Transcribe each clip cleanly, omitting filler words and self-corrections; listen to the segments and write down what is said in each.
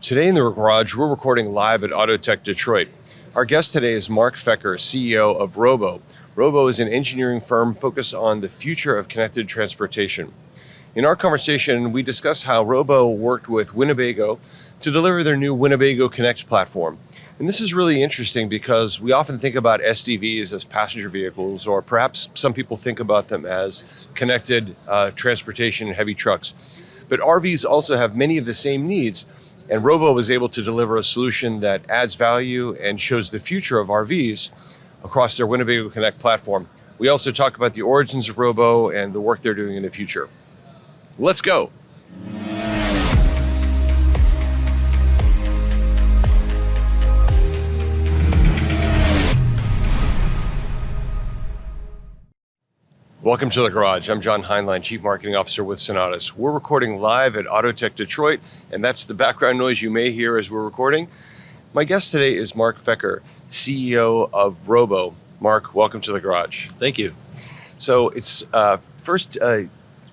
Today in the garage, we're recording live at AutoTech Detroit. Our guest today is Marc Fecker, CEO of Robo. Robo is an engineering firm focused on the future of connected transportation. In our conversation, we discuss how Robo worked with Winnebago to deliver their new Winnebago Connect platform. And this is really interesting because we often think about SDVs as passenger vehicles, or perhaps some people think about them as connected transportation and heavy trucks. But RVs also have many of the same needs, and Robo was able to deliver a solution that adds value and shows the future of RVs across their Winnebago Connect platform. We also talk about the origins of Robo and the work they're doing in the future. Let's go. Welcome to the garage. I'm John Heinlein, Chief Marketing Officer with Sonatus. We're recording live at AutoTech Detroit, and that's the background noise you may hear as we're recording. My guest today is Marc Fecker, CEO of Robo. Marc, welcome to the garage. Thank you. So it's first,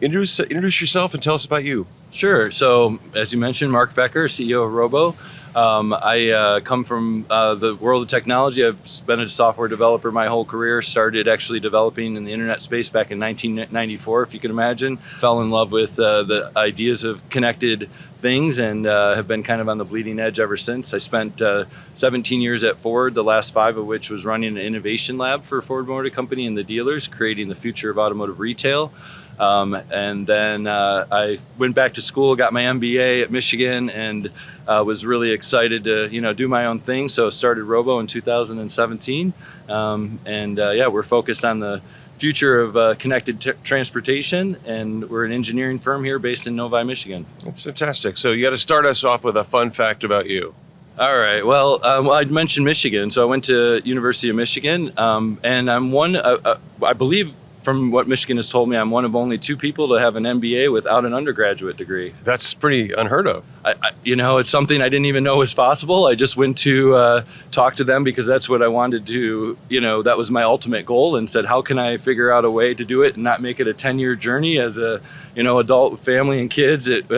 introduce yourself and tell us about you. Sure. So as you mentioned, Marc Fecker, CEO of Robo. I come from the world of technology. I've been a software developer my whole career, started actually developing in the internet space back in 1994, if you can imagine. Fell in love with the ideas of connected things and have been kind of on the bleeding edge ever since. I spent 17 years at Ford, the last 5 of which was running an innovation lab for Ford Motor Company and the dealers, creating the future of automotive retail. And then I went back to school, got my MBA at Michigan, and was really excited to do my own thing. So started Robo in 2017, we're focused on the future of connected transportation, and we're an engineering firm here based in Novi, Michigan. That's fantastic. So you got to start us off with a fun fact about you. All right. Well, I'd mentioned Michigan, so I went to University of Michigan, and I'm one. I believe, from what Michigan has told me, I'm one of only 2 people to have an MBA without an undergraduate degree. That's pretty unheard of. It's something I didn't even know was possible. I just went to talk to them because that's what I wanted to, that was my ultimate goal, and said, how can I figure out a way to do it and not make it a 10-year journey as a, adult family and kids. It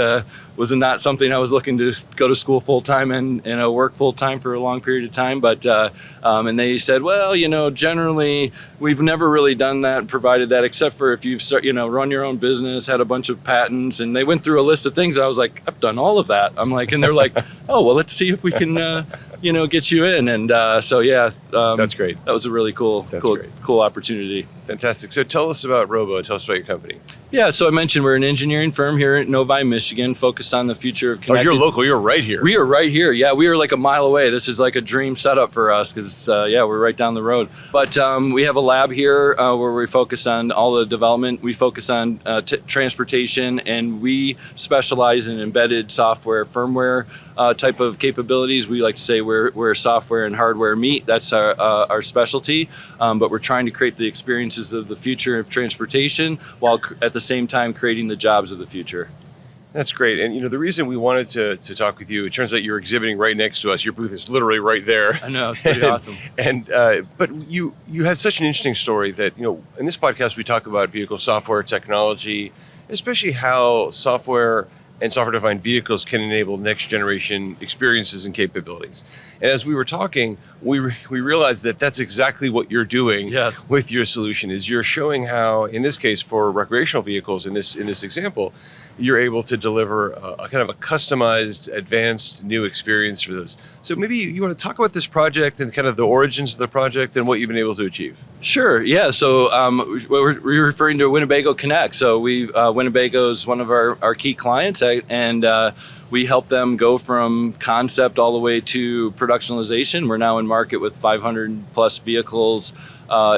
was not something I was looking to go to school full-time and work full-time for a long period of time. But, and they said, well, generally we've never really done that, provided that, except for if you've run your own business, had a bunch of patents. And they went through a list of things. I was like, I've done all of that. I'm like, and they're like, oh, well, let's see if we can, get you in. And that's great. That was a really cool opportunity. Fantastic. So tell us about Robo. Tell us about your company. Yeah, so I mentioned we're an engineering firm here in Novi, Michigan, focused on the future of connected. Oh, you're local. You're right here. We are right here. Yeah, we are like a mile away. This is like a dream setup for us because, we're right down the road. But we have a lab here where we focus on all the development. We focus on transportation, and we specialize in embedded software, firmware type of capabilities. We like to say where software and hardware meet. That's our specialty. But we're trying to create the experiences of the future of transportation while at the same time creating the jobs of the future. That's great. And the reason we wanted to talk with you, it turns out you're exhibiting right next to us. Your booth is literally right there. I know, it's pretty awesome. And but you had such an interesting story that, in this podcast we talk about vehicle software technology, especially how software and software-defined vehicles can enable next-generation experiences and capabilities. And as we were talking, we realized that that's exactly what you're doing. Yes. With your solution. Is you're showing how, in this case, for recreational vehicles, in this example, you're able to deliver a kind of a customized, advanced, new experience for those. So maybe you want to talk about this project and kind of the origins of the project and what you've been able to achieve. Sure. Yeah. So we're referring to Winnebago Connect. So Winnebago is one of our key clients, and we help them go from concept all the way to productionalization. We're now in market with 500 plus vehicles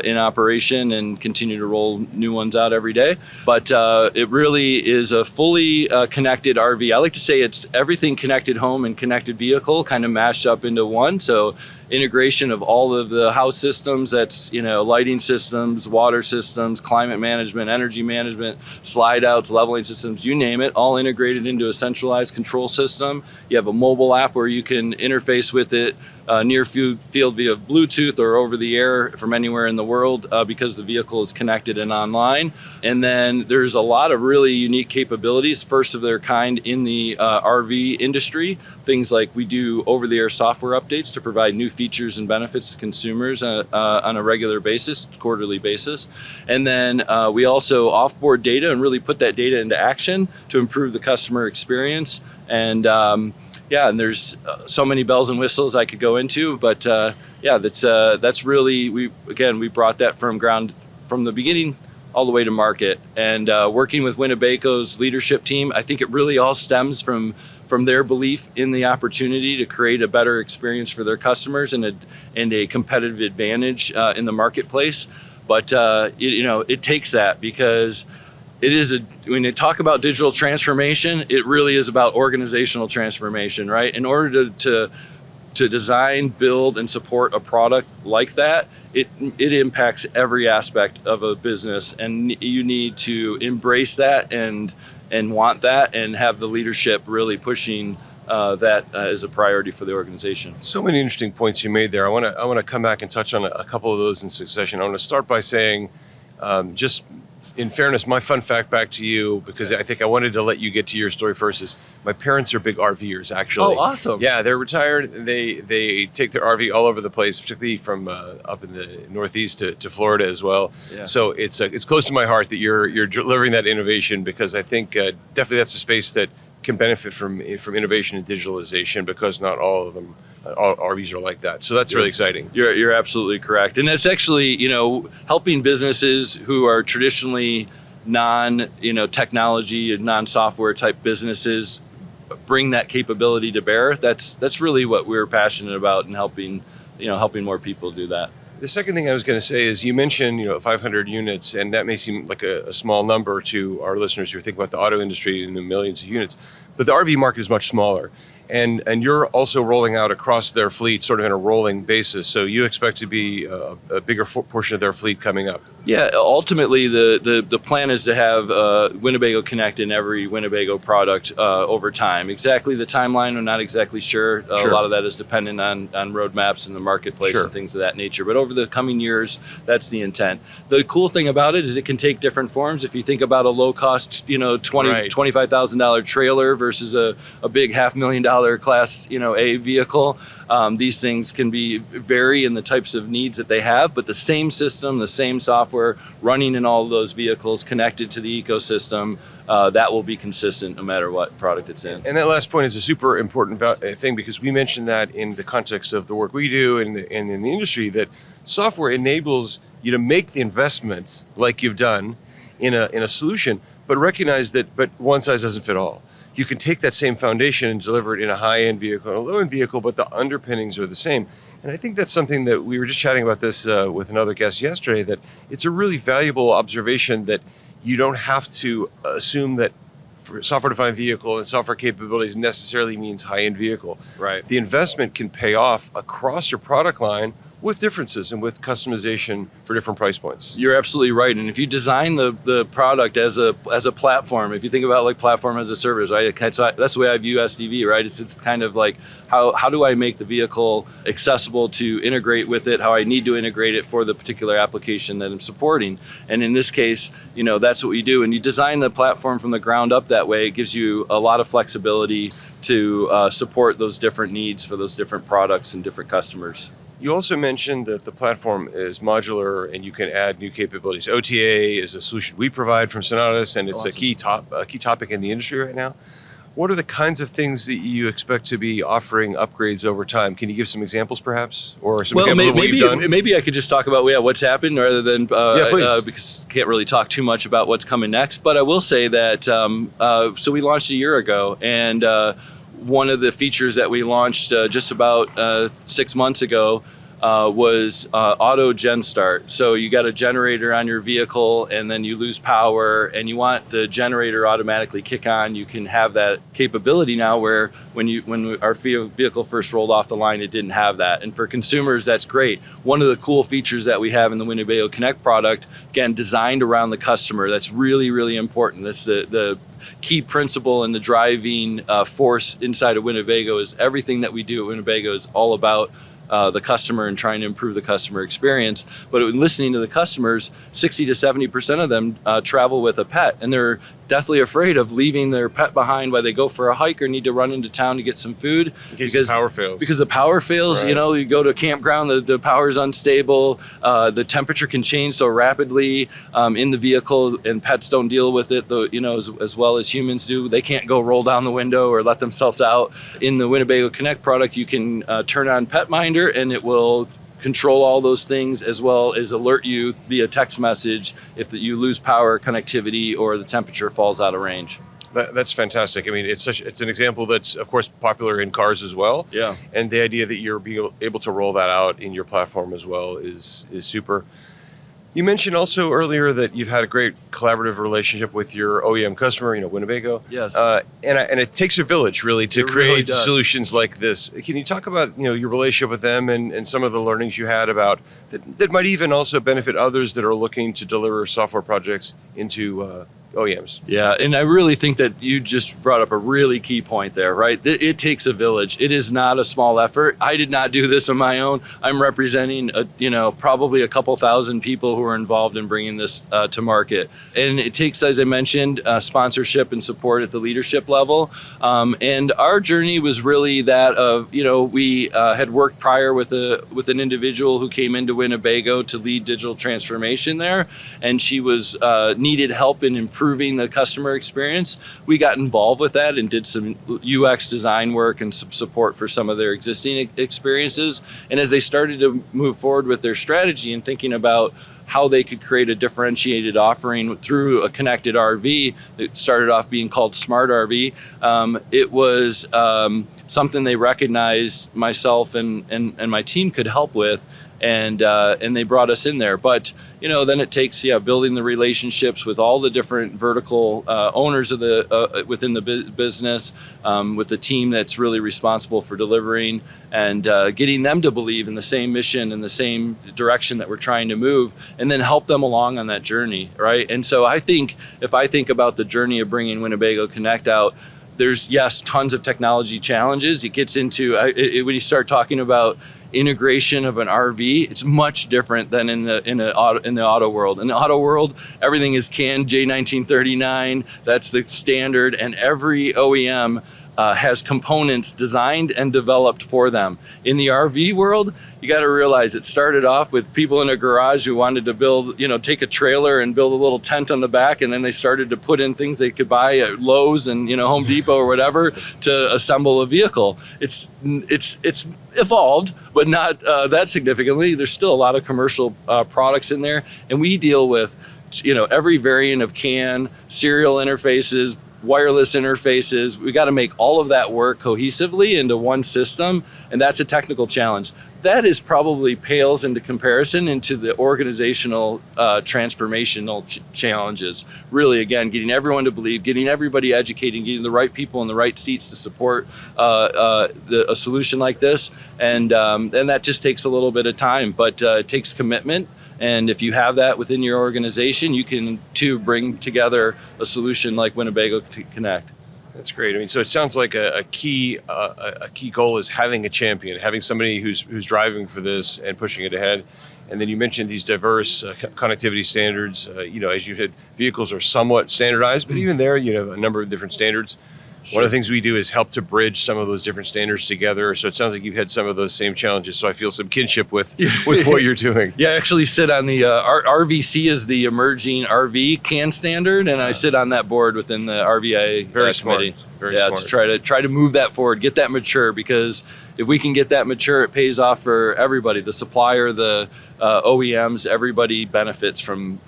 in operation and continue to roll new ones out every day. But it really is a fully connected RV. I like to say it's everything connected home and connected vehicle kind of mashed up into one. So integration of all of the house systems, that's lighting systems, water systems, climate management, energy management, slide outs, leveling systems, you name it, all integrated into a centralized control system. You have a mobile app where you can interface with it near field via Bluetooth or over the air from anywhere anywhere in the world because the vehicle is connected and online. And then there's a lot of really unique capabilities, first of their kind in the RV industry. Things like we do over-the-air software updates to provide new features and benefits to consumers on a regular basis, quarterly basis. And then we also offboard data and really put that data into action to improve the customer experience. And and there's so many bells and whistles I could go into, but that's really, we brought that from the beginning all the way to market. And working with Winnebago's leadership team, I think it really all stems from their belief in the opportunity to create a better experience for their customers and a competitive advantage in the marketplace. But it takes that, because when you talk about digital transformation, it really is about organizational transformation, right? In order to design, build, and support a product like that, it impacts every aspect of a business, and you need to embrace that and want that, and have the leadership really pushing that as a priority for the organization. So many interesting points you made there. I want to come back and touch on a couple of those in succession. I want to start by saying, just in fairness, my fun fact back to you, because I think I wanted to let you get to your story first, is my parents are big RVers, actually. Oh, awesome. Yeah, they're retired. They take their RV all over the place, particularly from up in the Northeast to Florida as well. Yeah. So it's close to my heart that you're delivering that innovation, because I think definitely that's a space that can benefit from innovation and digitalization, because not all of them, all RVs are like that. So that's really exciting. You're absolutely correct. And it's actually, helping businesses who are traditionally technology and non-software type businesses bring that capability to bear. That's really what we're passionate about, and helping more people do that. The second thing I was going to say is, you mentioned 500 units, and that may seem like a small number to our listeners who think about the auto industry in the millions of units, but the RV market is much smaller. And you're also rolling out across their fleet, sort of in a rolling basis. So you expect to be a bigger portion of their fleet coming up. Yeah, ultimately the plan is to have Winnebago Connect in every Winnebago product over time. Exactly the timeline, I'm not exactly sure. Sure. A lot of that is dependent on roadmaps in the marketplace. Sure. And things of that nature. But over the coming years, that's the intent. The cool thing about it is it can take different forms. If you think about a low-cost, $25,000 trailer versus a big $500,000 class, A vehicle. These things can vary in the types of needs that they have, but the same system, the same software running in all of those vehicles, connected to the ecosystem, that will be consistent no matter what product it's in. And that last point is a super important thing, because we mentioned that in the context of the work we do and in the industry, that software enables you to make the investments like you've done in a solution, but recognize that one size doesn't fit all. You can take that same foundation and deliver it in a high-end vehicle and a low-end vehicle, but the underpinnings are the same. And I think that's something that we were just chatting about this with another guest yesterday, that it's a really valuable observation, that you don't have to assume that for software-defined vehicle and software capabilities necessarily means high-end vehicle. Right. The investment can pay off across your product line with differences and with customization for different price points. You're absolutely right. And if you design the product as a platform, if you think about like platform as a service, right? That's the way I view SDV, right? It's kind of like how do I make the vehicle accessible to integrate with it, how I need to integrate it for the particular application that I'm supporting. And in this case, that's what we do. And you design the platform from the ground up that way. It gives you a lot of flexibility to support those different needs for those different products and different customers. You also mentioned that the platform is modular and you can add new capabilities. OTA is a solution we provide from Sonatus, and it's awesome. a key topic in the industry right now. What are the kinds of things that you expect to be offering upgrades over time? Can you give some examples, perhaps, or some examples of what you've done? Maybe I could just talk about what's happened, rather than because I can't really talk too much about what's coming next. But I will say that so we launched a year ago, and one of the features that we launched just about 6 months ago was auto gen start. So you got a generator on your vehicle and then you lose power and you want the generator automatically kick on. You can have that capability now, where when our vehicle first rolled off the line, it didn't have that. And for consumers, that's great. One of the cool features that we have in the Winnebago Connect product, again, designed around the customer, that's really, really important. That's the key principle and the driving force inside of Winnebago. Is everything that we do at Winnebago is all about the customer and trying to improve the customer experience. But in listening to the customers, 60 to 70% of them travel with a pet, and they're deathly afraid of leaving their pet behind while they go for a hike or need to run into town to get some food. Because the power fails. Because the power fails, Right. you go to a campground, the power is unstable, the temperature can change so rapidly in the vehicle, and pets don't deal with it, as well as humans do. They can't go roll down the window or let themselves out. In the Winnebago Connect product, you can turn on Pet Minder, and it will control all those things, as well as alert you via text message if you lose power, connectivity, or the temperature falls out of range. That's fantastic. I mean, it's an example that's, of course, popular in cars as well. Yeah. And the idea that you're being able to roll that out in your platform as well is super. You mentioned also earlier that you've had a great collaborative relationship with your OEM customer, Winnebago. Yes. And it takes a village really to It create really does. solutions like this. Can you talk about your relationship with them and some of the learnings you had about that might even also benefit others that are looking to deliver software projects into OEMs? Yeah, and I really think that you just brought up a really key point there, right? It takes a village. It is not a small effort. I did not do this on my own. I'm representing, probably a couple thousand people who are involved in bringing this to market. And it takes, as I mentioned, sponsorship and support at the leadership level. And our journey was really that of, we had worked prior with an individual who came into Winnebago to lead digital transformation there, and she was needed help in improving the customer experience. We got involved with that and did some UX design work and some support for some of their existing experiences. And as they started to move forward with their strategy and thinking about how they could create a differentiated offering through a connected RV that started off being called Smart RV, it was something they recognized myself and my team could help with. And they brought us in there. But, then it takes, building the relationships with all the different vertical owners of the within the business, with the team that's really responsible for delivering, and getting them to believe in the same mission and the same direction that we're trying to move, and then help them along on that journey, right? And so I think, if I think about the journey of bringing Winnebago Connect out, there's, yes, tons of technology challenges. It gets into, when you start talking about integration of an RV, it's much different than in the auto world. In the auto world, everything is CAN J1939. That's the standard, and every OEM has components designed and developed for them. In the RV world, you got to realize it started off with people in a garage who wanted to build, take a trailer and build a little tent on the back, and then they started to put in things they could buy at Lowe's and Home Depot or whatever to assemble a vehicle. It's evolved, but not that significantly. There's still a lot of commercial products in there, and we deal with every variant of CAN, serial interfaces, wireless interfaces. We got to make all of that work cohesively into one system, and that's a technical challenge. That is probably pales into comparison into the organizational transformational challenges. Really, again, getting everyone to believe, getting everybody educated, getting the right people in the right seats to support a solution like this, and that just takes a little bit of time, but it takes commitment. And if you have that within your organization, you can too bring together a solution like Winnebago Connect. That's great. I mean, so it sounds like a key goal is having a champion, having somebody who's driving for this and pushing it ahead. And then you mentioned these diverse connectivity standards. As you said, vehicles are somewhat standardized, but even there, you have a number of different standards. Sure. One of the things we do is help to bridge some of those different standards together. So it sounds like you've had some of those same challenges. So I feel some kinship with what you're doing. Yeah, I actually sit on the RVC is the emerging RV CAN standard, and I sit on that board within the RVIA Very smart. committee. Very smart. To try to move that forward, get that mature, because if we can get that mature, it pays off for everybody. The supplier, the OEMs, everybody benefits from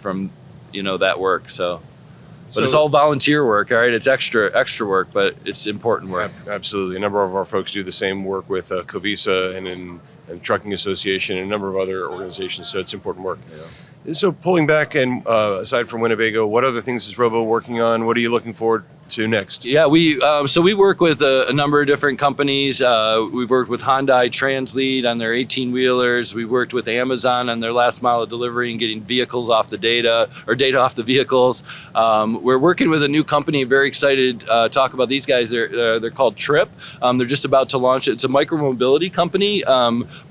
that work. But it's all volunteer work, all right? It's extra work, but it's important work. Absolutely. A number of our folks do the same work with Covisa and Trucking Association and a number of other organizations, so it's important work. Yeah. And so pulling back and aside from Winnebago, what other things is Robo working on? What are you looking forward to next? Yeah, so we work with a number of different companies. We've worked with Hyundai Translead on their 18-wheelers. We worked with Amazon on their last mile of delivery and getting vehicles off the data off the vehicles. We're working with a new company. Very excited to talk about these guys. They're called Trip. They're just about to launch. It's a micromobility company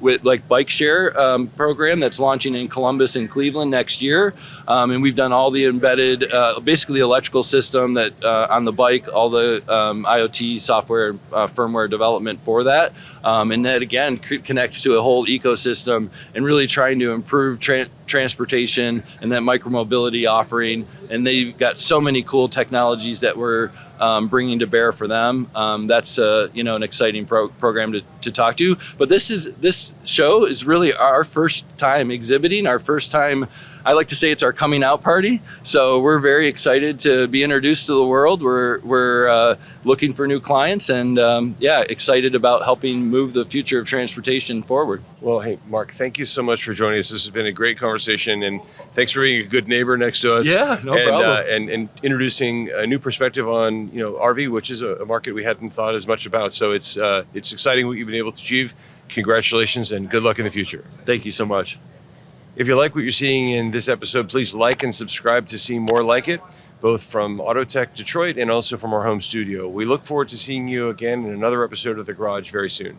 with like bike share program that's launching in Columbus and Cleveland next year. And we've done all the embedded, basically electrical system that on the bike, all the IoT software, firmware development for that. And that again connects to a whole ecosystem and really trying to improve transportation and that micromobility offering. And they've got so many cool technologies that we're bringing to bear for them. That's an exciting program to talk to. But this show is really our first time exhibiting, our first time. I like to say it's our coming out party. So we're very excited to be introduced to the world. We're looking for new clients and excited about helping move the future of transportation forward. Well, hey, Marc, thank you so much for joining us. This has been a great conversation, and thanks for being a good neighbor next to us. Yeah, no problem. And introducing a new perspective on RV, which is a market we hadn't thought as much about. So it's exciting what you've been able to achieve. Congratulations and good luck in the future. Thank you so much. If you like what you're seeing in this episode, please like and subscribe to see more like it, both from AutoTech Detroit and also from our home studio. We look forward to seeing you again in another episode of The Garage very soon.